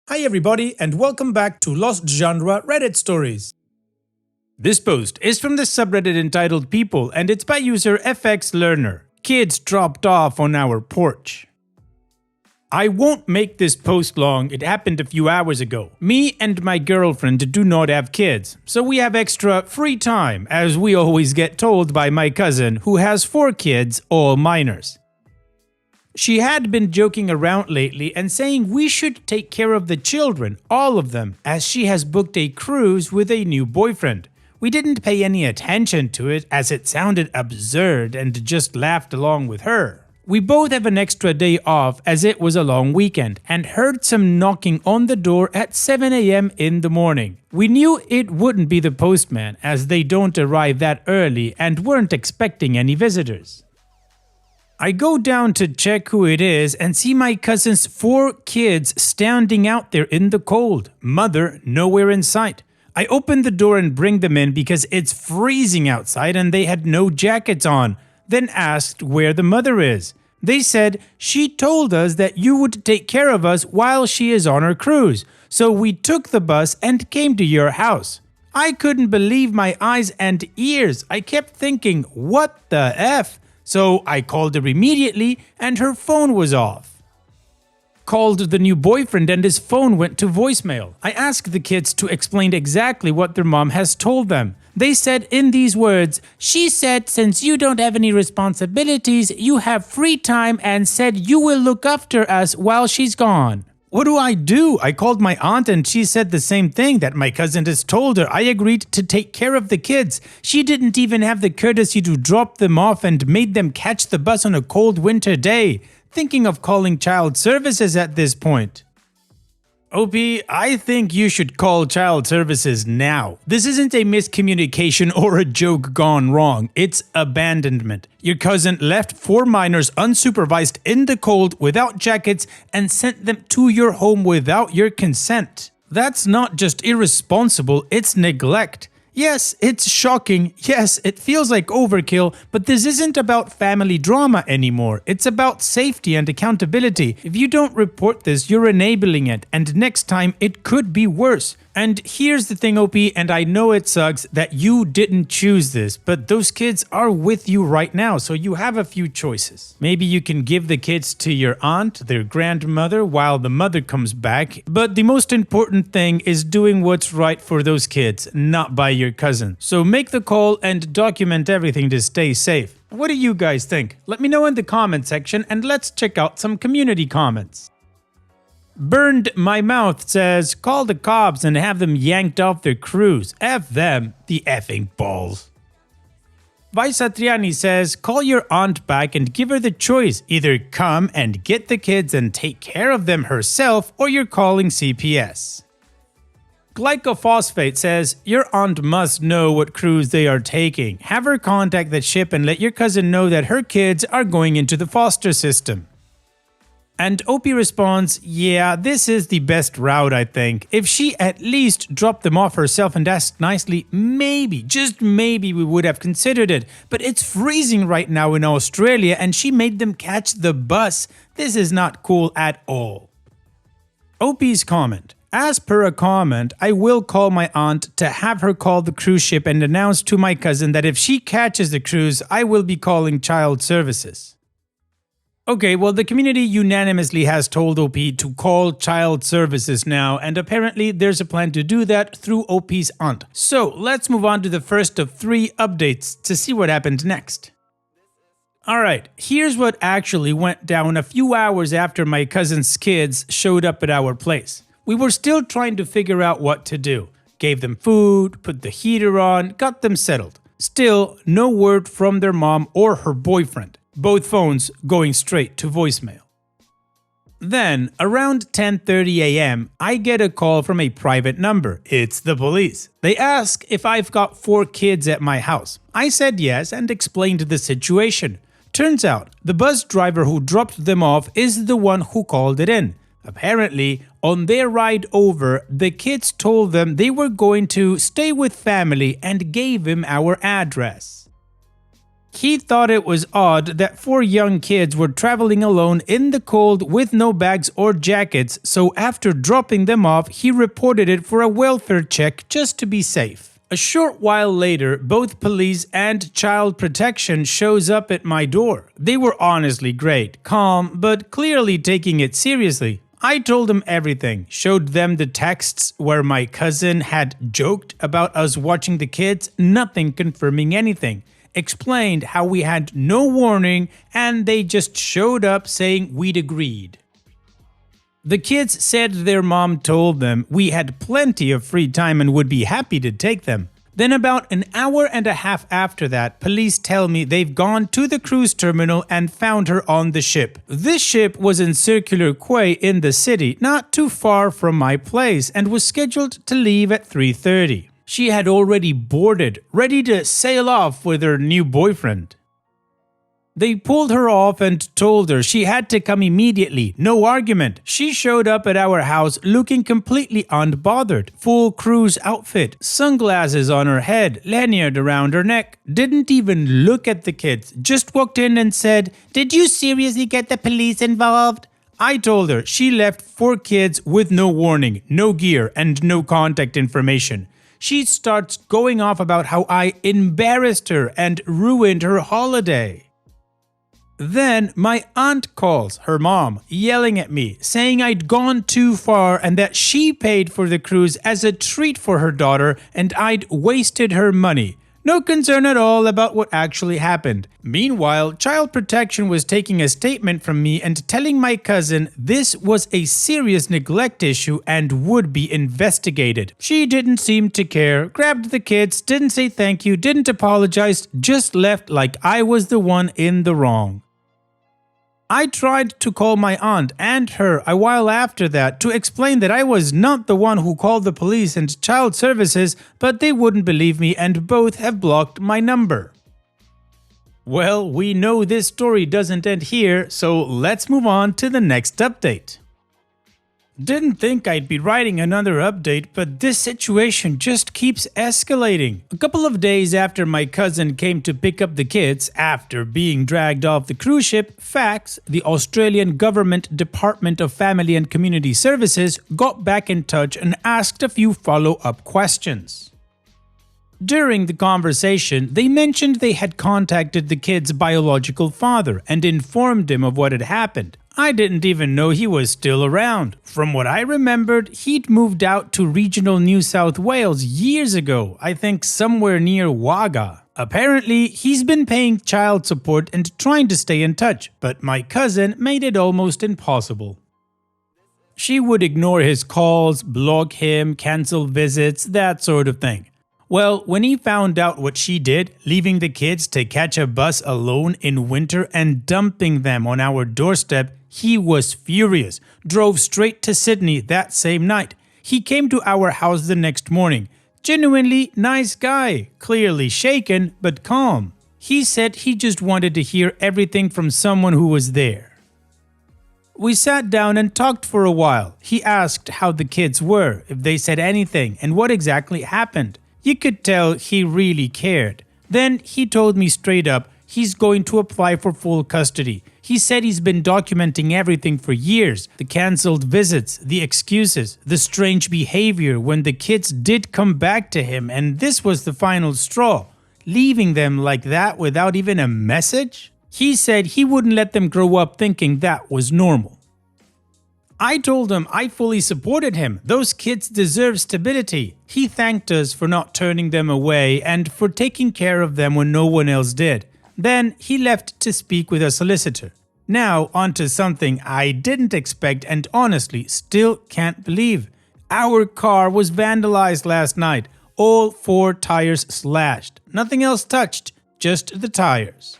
Hi everybody and welcome back to Lost Genre Reddit Stories. This post is from the subreddit entitled People and it's by user FXLearner. Kids dropped off on our porch. I won't make this post long, it happened a few hours ago. Me and my girlfriend do not have kids, so we have extra free time, as we always get told by my cousin who has 4 kids, all minors. She had been joking around lately and saying we should take care of the children, all of them, as she has booked a cruise with a new boyfriend. We didn't pay any attention to it as it sounded absurd and just laughed along with her. We both have an extra day off as it was a long weekend and heard some knocking on the door at 7 a.m. in the morning. We knew it wouldn't be the postman as they don't arrive that early and weren't expecting any visitors. I go down to check who it is and see my cousin's 4 kids standing out there in the cold. Mother nowhere in sight. I open the door and bring them in because it's freezing outside and they had no jackets on. Then asked where the mother is. They said she told us that you would take care of us while she is on her cruise. So we took the bus and came to your house. I couldn't believe my eyes and ears. I kept thinking, what the F? So I called her immediately and her phone was off. Called the new boyfriend and his phone went to voicemail. I asked the kids to explain exactly what their mom has told them. They said in these words, "She said since you don't have any responsibilities, you have free time and said you will look after us while she's gone." What do? I called my aunt and she said the same thing that my cousin has told her. I agreed to take care of the kids. She didn't even have the courtesy to drop them off and made them catch the bus on a cold winter day. Thinking of calling child services at this point. OP, I think you should call child services now. This isn't a miscommunication or a joke gone wrong. It's abandonment. Your cousin left 4 minors unsupervised in the cold without jackets and sent them to your home without your consent. That's not just irresponsible, it's neglect. Yes, it's shocking. Yes, it feels like overkill, but this isn't about family drama anymore. It's about safety and accountability. If you don't report this, you're enabling it, and next time it could be worse. And here's the thing, OP, and I know it sucks that you didn't choose this, but those kids are with you right now, so you have a few choices. Maybe you can give the kids to your aunt, their grandmother, while the mother comes back, but the most important thing is doing what's right for those kids, not by your cousin. So make the call and document everything to stay safe. What do you guys think? Let me know in the comment section and let's check out some community comments. Burned My Mouth says, call the cops and have them yanked off their cruise. F them, the effing balls. Vaisatriani says, call your aunt back and give her the choice. Either come and get the kids and take care of them herself, or you're calling CPS. Glycophosphate says, your aunt must know what cruise they are taking. Have her contact the ship and let your cousin know that her kids are going into the foster system. And OP responds, yeah, this is the best route, I think. If she at least dropped them off herself and asked nicely, maybe, just maybe we would have considered it. But it's freezing right now in Australia and she made them catch the bus. This is not cool at all. OP's comment. As per a comment, I will call my aunt to have her call the cruise ship and announce to my cousin that if she catches the cruise, I will be calling child services. Okay, well the community unanimously has told OP to call child services now, and apparently there's a plan to do that through OP's aunt. So let's move on to the first of 3 updates to see what happened next. Alright, here's what actually went down a few hours after my cousin's kids showed up at our place. We were still trying to figure out what to do. Gave them food, put the heater on, got them settled. Still, no word from their mom or her boyfriend. Both phones going straight to voicemail. Then, around 10:30 a.m., I get a call from a private number. It's the police. They ask if I've got 4 kids at my house. I said yes and explained the situation. Turns out, the bus driver who dropped them off is the one who called it in. Apparently, on their ride over, the kids told them they were going to stay with family and gave him our address. He thought it was odd that 4 young kids were traveling alone in the cold with no bags or jackets, so after dropping them off, he reported it for a welfare check just to be safe. A short while later, both police and child protection shows up at my door. They were honestly great, calm, but clearly taking it seriously. I told them everything, showed them the texts where my cousin had joked about us watching the kids, nothing confirming anything. Explained how we had no warning and they just showed up saying we'd agreed. The kids said their mom told them we had plenty of free time and would be happy to take them. Then about an hour and a half after that, police tell me they've gone to the cruise terminal and found her on the ship. This ship was in Circular Quay in the city, not too far from my place, and was scheduled to leave at 3:30. She had already boarded, ready to sail off with her new boyfriend. They pulled her off and told her she had to come immediately, no argument. She showed up at our house looking completely unbothered, full cruise outfit, sunglasses on her head, lanyard around her neck, didn't even look at the kids, just walked in and said, "Did you seriously get the police involved?" I told her she left 4 kids with no warning, no gear, and no contact information. She starts going off about how I embarrassed her and ruined her holiday. Then my aunt calls, her mom, yelling at me, saying I'd gone too far and that she paid for the cruise as a treat for her daughter and I'd wasted her money. No concern at all about what actually happened. Meanwhile, Child Protection was taking a statement from me and telling my cousin this was a serious neglect issue and would be investigated. She didn't seem to care, grabbed the kids, didn't say thank you, didn't apologize, just left like I was the one in the wrong. I tried to call my aunt and her a while after that to explain that I was not the one who called the police and child services, but they wouldn't believe me and both have blocked my number. Well, we know this story doesn't end here, so let's move on to the next update. Didn't think I'd be writing another update, but this situation just keeps escalating. A couple of days after my cousin came to pick up the kids after being dragged off the cruise ship, FACS, the Australian Government Department of Family and Community Services, got back in touch and asked a few follow-up questions. During the conversation, they mentioned they had contacted the kid's biological father and informed him of what had happened. I didn't even know he was still around. From what I remembered, he'd moved out to regional New South Wales years ago, I think somewhere near Wagga. Apparently, he's been paying child support and trying to stay in touch, but my cousin made it almost impossible. She would ignore his calls, block him, cancel visits, that sort of thing. Well, when he found out what she did, leaving the kids to catch a bus alone in winter and dumping them on our doorstep, he was furious. Drove straight to Sydney that same night. He came to our house the next morning. Genuinely nice guy, clearly shaken but calm. He said he just wanted to hear everything from someone who was there. We sat down and talked for a while. He asked how the kids were, if they said anything, and what exactly happened. You could tell he really cared. Then he told me straight up he's going to apply for full custody. He said he's been documenting everything for years. The cancelled visits, the excuses, the strange behavior when the kids did come back to him, and this was the final straw. Leaving them like that without even a message? He said he wouldn't let them grow up thinking that was normal. I told him I fully supported him. Those kids deserve stability. He thanked us for not turning them away and for taking care of them when no one else did. Then he left to speak with a solicitor. Now onto something I didn't expect and honestly still can't believe. Our car was vandalized last night. All 4 tires slashed. Nothing else touched, just the tires.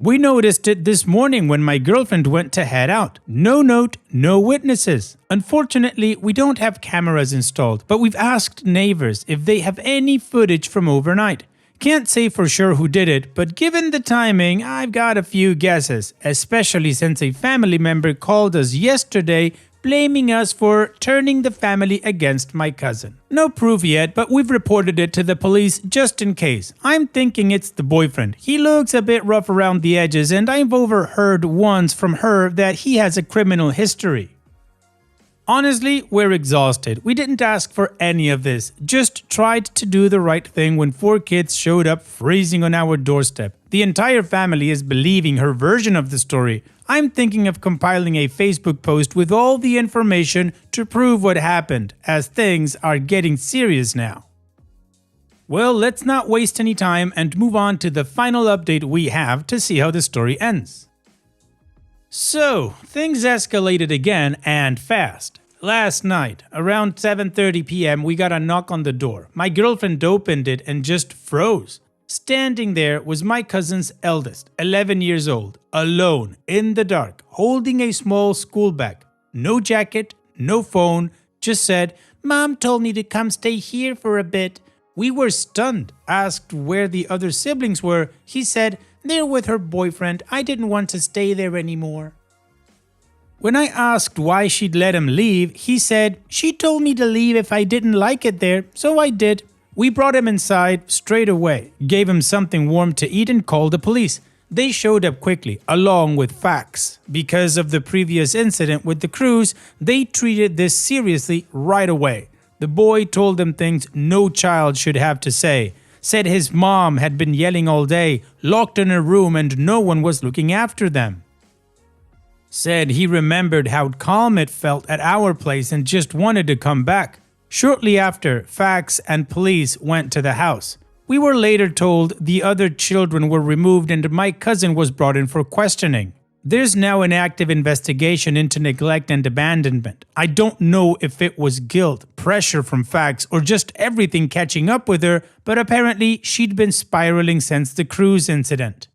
We noticed it this morning when my girlfriend went to head out. No note, no witnesses. Unfortunately, we don't have cameras installed, but we've asked neighbors if they have any footage from overnight. Can't say for sure who did it, but given the timing, I've got a few guesses, especially since a family member called us yesterday blaming us for turning the family against my cousin. No proof yet, but we've reported it to the police just in case. I'm thinking it's the boyfriend. He looks a bit rough around the edges, and I've overheard once from her that he has a criminal history. Honestly, we're exhausted. We didn't ask for any of this, just tried to do the right thing when 4 kids showed up freezing on our doorstep. The entire family is believing her version of the story. I'm thinking of compiling a Facebook post with all the information to prove what happened, as things are getting serious now. Well, let's not waste any time and move on to the final update we have to see how the story ends. So, things escalated again and fast. Last night, around 7:30 p.m., we got a knock on the door. My girlfriend opened it and just froze. Standing there was my cousin's eldest, 11 years old, alone, in the dark, holding a small school bag. No jacket, no phone, just said, "Mom told me to come stay here for a bit." We were stunned, asked where the other siblings were. He said, "They're with her boyfriend. I didn't want to stay there anymore." When I asked why she'd let him leave, he said, "She told me to leave if I didn't like it there, so I did." We brought him inside straight away, gave him something warm to eat and called the police. They showed up quickly, along with facts. Because of the previous incident with the cruise, they treated this seriously right away. The boy told them things no child should have to say. Said his mom had been yelling all day, locked in her room, and no one was looking after them. Said he remembered how calm it felt at our place and just wanted to come back. Shortly after, facts and police went to the house. We were later told the other children were removed and my cousin was brought in for questioning. There's now an active investigation into neglect and abandonment. I don't know if it was guilt, pressure from facts, or just everything catching up with her, but apparently she'd been spiraling since the cruise incident.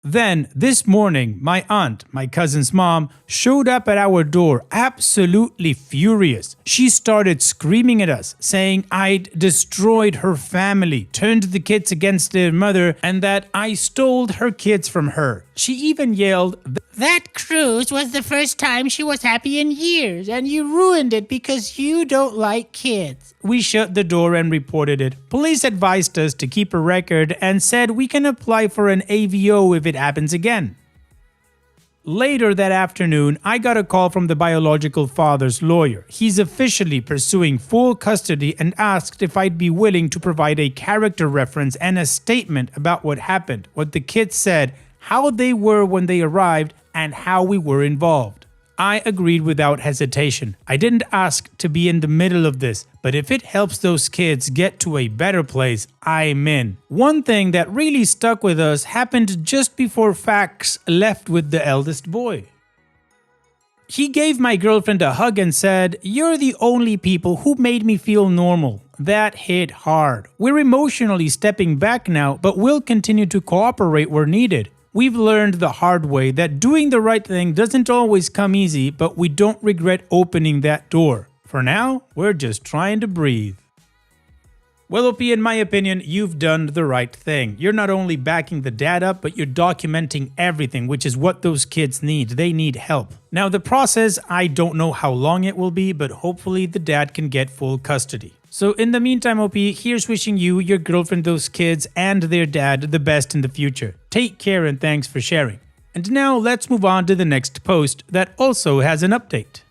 Then, this morning, my aunt, my cousin's mom, showed up at our door, absolutely furious. She started screaming at us, saying I'd destroyed her family, turned the kids against their mother, and that I stole her kids from her. She even yelled, "That cruise was the first time she was happy in years, and you ruined it because you don't like kids." We shut the door and reported it. Police advised us to keep a record and said we can apply for an AVO if it happens again. Later that afternoon, I got a call from the biological father's lawyer. He's officially pursuing full custody and asked if I'd be willing to provide a character reference and a statement about what happened, what the kids said, how they were when they arrived, and how we were involved. I agreed without hesitation. I didn't ask to be in the middle of this, but if it helps those kids get to a better place, I'm in. One thing that really stuck with us happened just before Fax left with the eldest boy. He gave my girlfriend a hug and said, "You're the only people who made me feel normal." That hit hard. We're emotionally stepping back now, but we'll continue to cooperate where needed. We've learned the hard way that doing the right thing doesn't always come easy, but we don't regret opening that door. For now, we're just trying to breathe. Well, OP, in my opinion, you've done the right thing. You're not only backing the dad up, but you're documenting everything, which is what those kids need. They need help. Now, the process, I don't know how long it will be, but hopefully the dad can get full custody. So in the meantime, OP, here's wishing you, your girlfriend, those kids, and their dad the best in the future. Take care and thanks for sharing. And now let's move on to the next post that also has an update.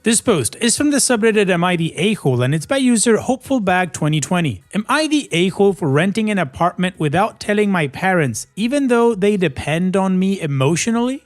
This post is from the subreddit Am I the A-hole and it's by user HopefulBag2020. Am I the A-hole for renting an apartment without telling my parents, even though they depend on me emotionally?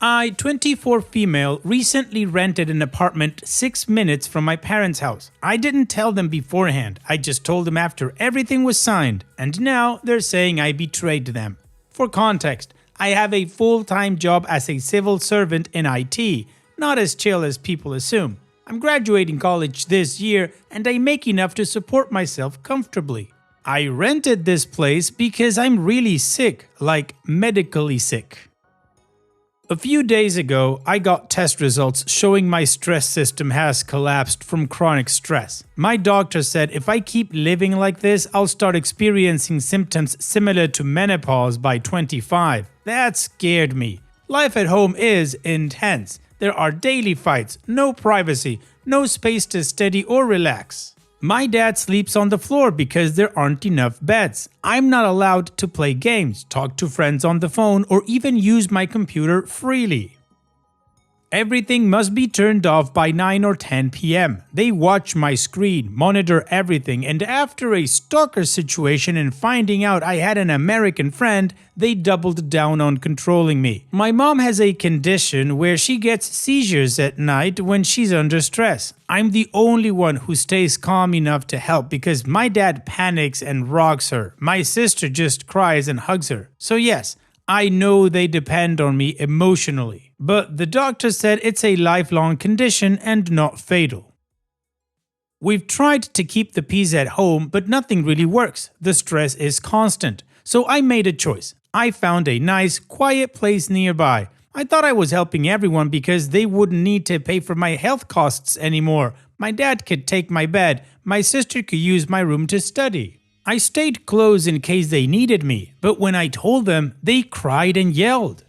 I, 24 female, recently rented an apartment 6 minutes from my parents' house. I didn't tell them beforehand, I just told them after everything was signed, and now they're saying I betrayed them. For context, I have a full-time job as a civil servant in IT, not as chill as people assume. I'm graduating college this year and I make enough to support myself comfortably. I rented this place because I'm really sick, like medically sick. A few days ago, I got test results showing my stress system has collapsed from chronic stress. My doctor said if I keep living like this, I'll start experiencing symptoms similar to menopause by 25. That scared me. Life at home is intense. There are daily fights, no privacy, no space to study or relax. My dad sleeps on the floor because there aren't enough beds. I'm not allowed to play games, talk to friends on the phone, or even use my computer freely. Everything must be turned off by 9 or 10 p.m. They watch my screen, monitor everything, and after a stalker situation and finding out I had an American friend, they doubled down on controlling me. My mom has a condition where she gets seizures at night when she's under stress. I'm the only one who stays calm enough to help because my dad panics and rocks her. My sister just cries and hugs her. So yes, I know they depend on me emotionally, but the doctor said it's a lifelong condition and not fatal. We've tried to keep the peace at home, but nothing really works. The stress is constant. So I made a choice. I found a nice, quiet place nearby. I thought I was helping everyone because they wouldn't need to pay for my health costs anymore. My dad could take my bed. My sister could use my room to study. I stayed close in case they needed me, but when I told them, they cried and yelled.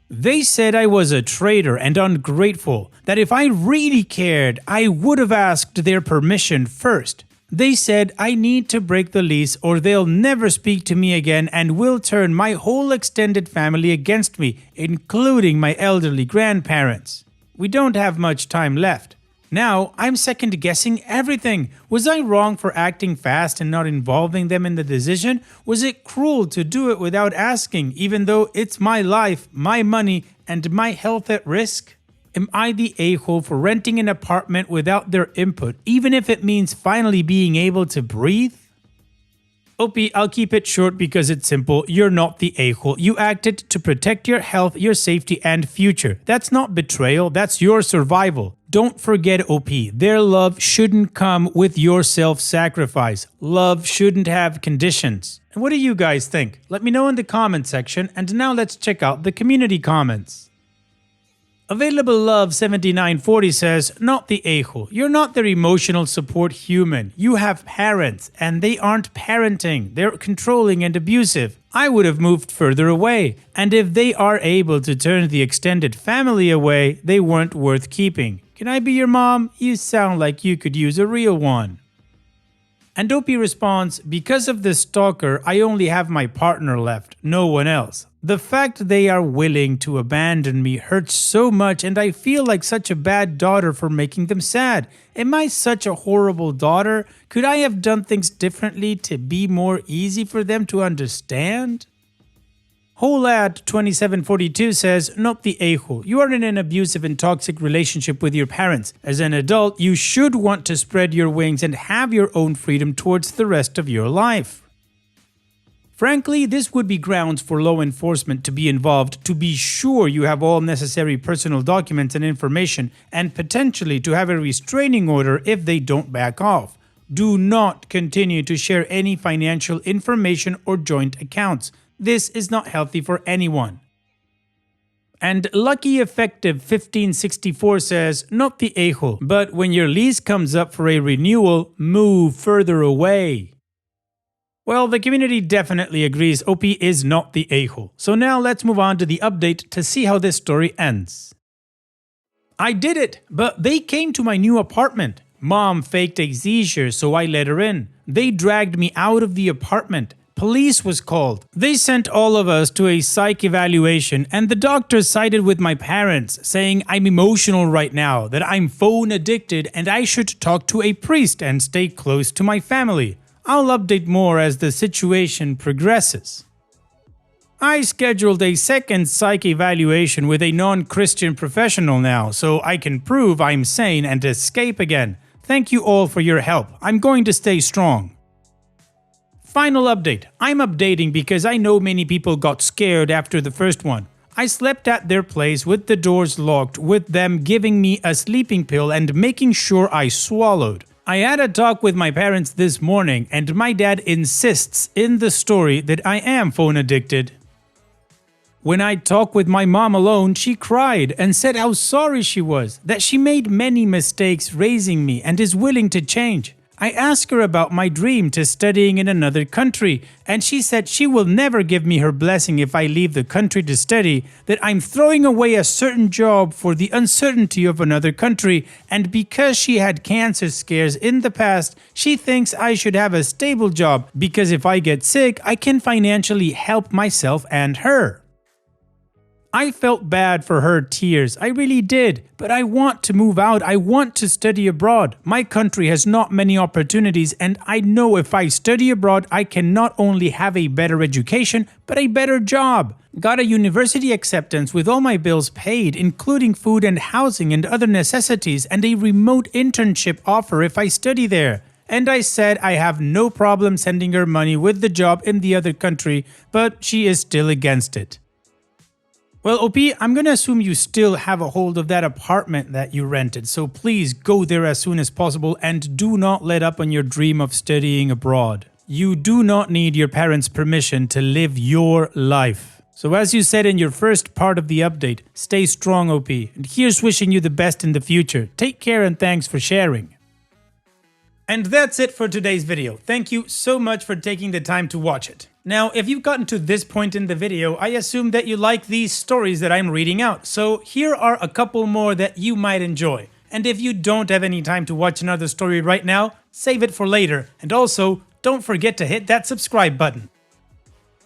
They said I was a traitor and ungrateful, that if I really cared, I would have asked their permission first. They said I need to break the lease or they'll never speak to me again and will turn my whole extended family against me, including my elderly grandparents. We don't have much time left. Now, I'm second-guessing everything. Was I wrong for acting fast and not involving them in the decision? Was it cruel to do it without asking, even though it's my life, my money, and my health at risk? Am I the a-hole for renting an apartment without their input, even if it means finally being able to breathe? Opie, I'll keep it short because it's simple. You're not the a-hole. You acted to protect your health, your safety, and future. That's not betrayal, that's your survival. Don't forget, OP, their love shouldn't come with your self-sacrifice. Love shouldn't have conditions. And what do you guys think? Let me know in the comment section, and now let's check out the community comments. Available Love 7940 says, not the a-hole. You're not their emotional support human. You have parents, and they aren't parenting. They're controlling and abusive. I would have moved further away. And if they are able to turn the extended family away, they weren't worth keeping. Can I be your mom? You sound like you could use a real one. And Opie responds, because of the stalker, I only have my partner left, no one else. The fact they are willing to abandon me hurts so much and I feel like such a bad daughter for making them sad. Am I such a horrible daughter? Could I have done things differently to be more easy for them to understand? Wholad 2742 says, not the a-hole. You are in an abusive and toxic relationship with your parents. As an adult, you should want to spread your wings and have your own freedom towards the rest of your life. Frankly, this would be grounds for law enforcement to be involved to be sure you have all necessary personal documents and information, and potentially to have a restraining order if they don't back off. Do not continue to share any financial information or joint accounts. This is not healthy for anyone. And Lucky Effective 1564 says, not the a-hole, but when your lease comes up for a renewal, move further away. Well, the community definitely agrees OP is not the a-hole. So now let's move on to the update to see how this story ends. I did it, but they came to my new apartment. Mom faked a seizure, so I let her in. They dragged me out of the apartment. Police was called. They sent all of us to a psych evaluation and the doctor sided with my parents, saying I'm emotional right now, that I'm phone addicted and I should talk to a priest and stay close to my family. I'll update more as the situation progresses. I scheduled a second psych evaluation with a non-Christian professional now, so I can prove I'm sane and escape again. Thank you all for your help. I'm going to stay strong. Final update. I'm updating because I know many people got scared after the first one. I slept at their place with the doors locked, with them giving me a sleeping pill and making sure I swallowed. I had a talk with my parents this morning and my dad insists in the story that I am phone addicted. When I talked with my mom alone, she cried and said how sorry she was, that she made many mistakes raising me and is willing to change. I asked her about my dream to studying in another country, and she said she will never give me her blessing if I leave the country to study, that I'm throwing away a certain job for the uncertainty of another country, and because she had cancer scares in the past, she thinks I should have a stable job because if I get sick, I can financially help myself and her. I felt bad for her tears, I really did, but I want to move out, I want to study abroad. My country has not many opportunities and I know if I study abroad I can not only have a better education, but a better job. Got a university acceptance with all my bills paid, including food and housing and other necessities, and a remote internship offer if I study there. And I said I have no problem sending her money with the job in the other country, but she is still against it. Well, OP, I'm gonna assume you still have a hold of that apartment that you rented, so please go there as soon as possible and do not let up on your dream of studying abroad. You do not need your parents' permission to live your life. So as you said in your first part of the update, stay strong, OP, and here's wishing you the best in the future. Take care and thanks for sharing. And that's it for today's video. Thank you so much for taking the time to watch it. Now, if you've gotten to this point in the video, I assume that you like these stories that I'm reading out. So here are a couple more that you might enjoy. And if you don't have any time to watch another story right now, save it for later. And also, don't forget to hit that subscribe button.